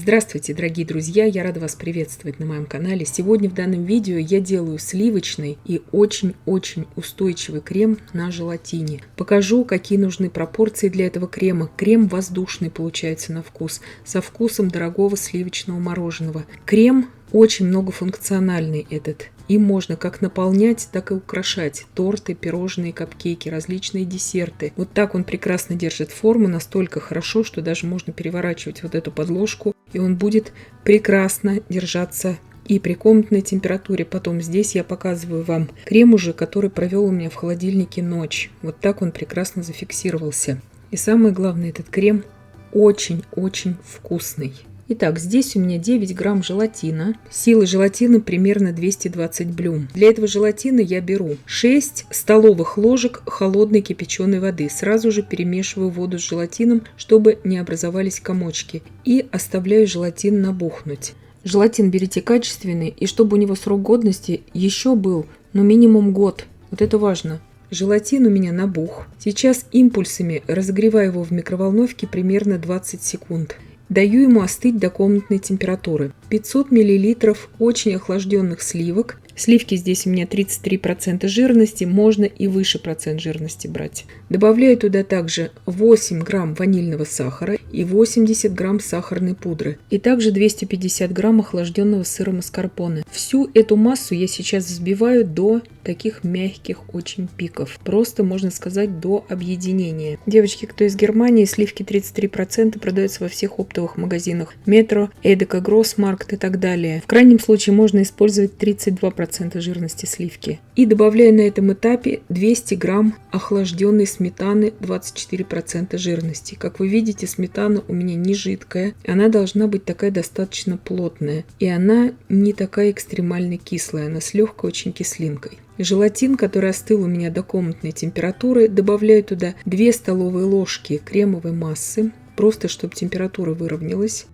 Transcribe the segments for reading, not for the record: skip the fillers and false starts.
Здравствуйте, дорогие друзья! Я рада вас приветствовать на моем канале. Сегодня в данном видео я делаю сливочный и очень-очень устойчивый крем на желатине. Покажу, какие нужны пропорции для этого крема. Крем воздушный получается на вкус, со вкусом дорогого сливочного мороженого. Крем очень многофункциональный этот. Им можно как наполнять, так и украшать торты, пирожные, капкейки, различные десерты. Вот так он прекрасно держит форму, настолько хорошо, что даже можно переворачивать вот эту подложку, и он будет прекрасно держаться и при комнатной температуре. Потом здесь я показываю вам крем уже, который провел у меня в холодильнике ночь. Вот так он прекрасно зафиксировался. И самое главное, этот крем очень-очень вкусный. Итак, здесь у меня 9 грамм желатина. Сила желатина примерно 220 блюм. Для этого желатина я беру 6 столовых ложек холодной кипяченой воды. Сразу же перемешиваю воду с желатином, чтобы не образовались комочки. И оставляю желатин набухнуть. Желатин берите качественный, и чтобы у него срок годности еще был, минимум год. Вот это важно. Желатин у меня набух. Сейчас импульсами разогреваю его в микроволновке примерно 20 секунд. Даю ему остыть до комнатной температуры. 500 мл очень охлажденных сливок. Сливки здесь у меня 33% жирности, можно и выше процент жирности брать. Добавляю туда также 8 грамм ванильного сахара и 80 грамм сахарной пудры. И также 250 грамм охлажденного сыра маскарпоне. Всю эту массу я сейчас взбиваю до таких мягких очень пиков. Просто, можно сказать, до объединения. Девочки, кто из Германии, сливки 33% продаются во всех оптовых магазинах. Метро, Эдека, Гроссмаркт и так далее. В крайнем случае можно использовать 32% жирности сливки. И добавляю на этом этапе 200 грамм охлажденной сметаны 24% жирности. Как вы видите, сметана у меня не жидкая. Она должна быть такая достаточно плотная. И она не такая экстремально кислая. Она с легкой очень кислинкой. Желатин, который остыл у меня до комнатной температуры, добавляю туда 2 столовые ложки кремовой массы. Просто чтобы температура выровнялась.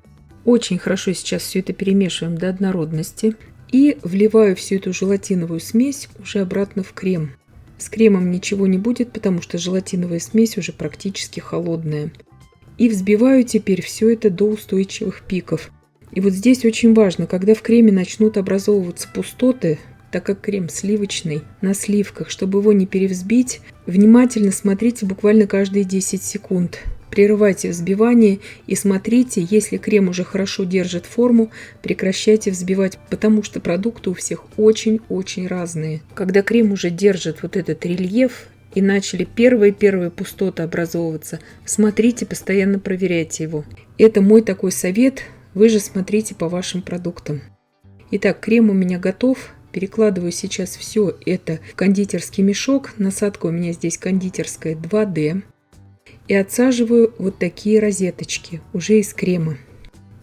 Очень хорошо сейчас все это перемешиваем до однородности. И вливаю всю эту желатиновую смесь уже обратно в крем. С кремом ничего не будет, потому что желатиновая смесь уже практически холодная. И взбиваю теперь все это до устойчивых пиков. И вот здесь очень важно, когда в креме начнут образовываться пустоты, так как крем сливочный, на сливках, чтобы его не перевзбить, внимательно смотрите буквально каждые 10 секунд. Прерывайте взбивание и смотрите, если крем уже хорошо держит форму, прекращайте взбивать, потому что продукты у всех очень-очень разные. Когда крем уже держит вот этот рельеф и начали первые пустоты образовываться, смотрите, постоянно проверяйте его. Это мой такой совет, вы же смотрите по вашим продуктам. Итак, крем у меня готов. Перекладываю сейчас все это в кондитерский мешок. Насадка у меня здесь кондитерская 2D. И отсаживаю вот такие розеточки уже из крема.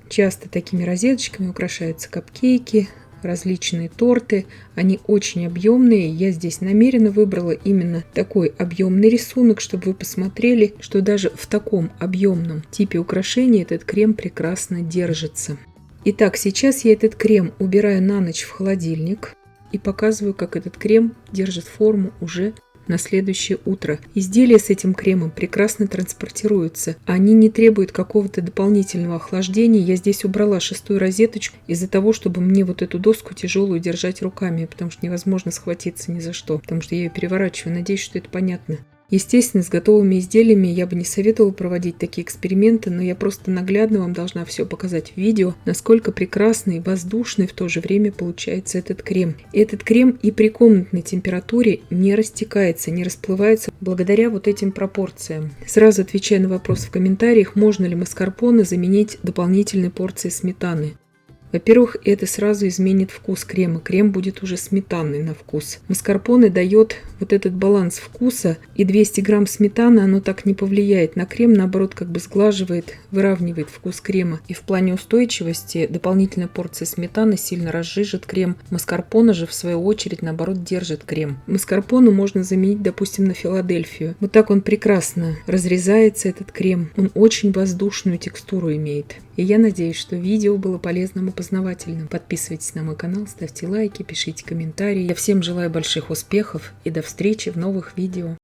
Часто такими розеточками украшаются капкейки, различные торты. Они очень объемные. Я здесь намеренно выбрала именно такой объемный рисунок, чтобы вы посмотрели, что даже в таком объемном типе украшения этот крем прекрасно держится. Итак, сейчас я этот крем убираю на ночь в холодильник и показываю, как этот крем держит форму уже на следующее утро. Изделия с этим кремом прекрасно транспортируются. Они не требуют какого-то дополнительного охлаждения. Я здесь убрала 6-ю розеточку из-за того, чтобы мне вот эту доску тяжелую держать руками, потому что невозможно схватиться ни за что, потому что я ее переворачиваю. Надеюсь, что это понятно. Естественно, с готовыми изделиями я бы не советовала проводить такие эксперименты, но я просто наглядно вам должна все показать в видео, насколько прекрасный, воздушный в то же время получается этот крем. Этот крем и при комнатной температуре не растекается, не расплывается благодаря вот этим пропорциям. Сразу отвечая на вопрос в комментариях, можно ли маскарпоне заменить дополнительной порцией сметаны. Во-первых, это сразу изменит вкус крема. Крем будет уже сметанный на вкус. Маскарпоне дает вот этот баланс вкуса, и 200 грамм сметаны, оно так не повлияет на крем, наоборот, как бы сглаживает, выравнивает вкус крема. И в плане устойчивости дополнительная порция сметаны сильно разжижит крем. Маскарпоне же, в свою очередь, наоборот, держит крем. Маскарпоне можно заменить, допустим, на Филадельфию. Вот так он прекрасно разрезается, этот крем. Он очень воздушную текстуру имеет. И я надеюсь, что видео было полезным и познавательным. Подписывайтесь на мой канал, ставьте лайки, пишите комментарии. Я всем желаю больших успехов и до встречи в новых видео.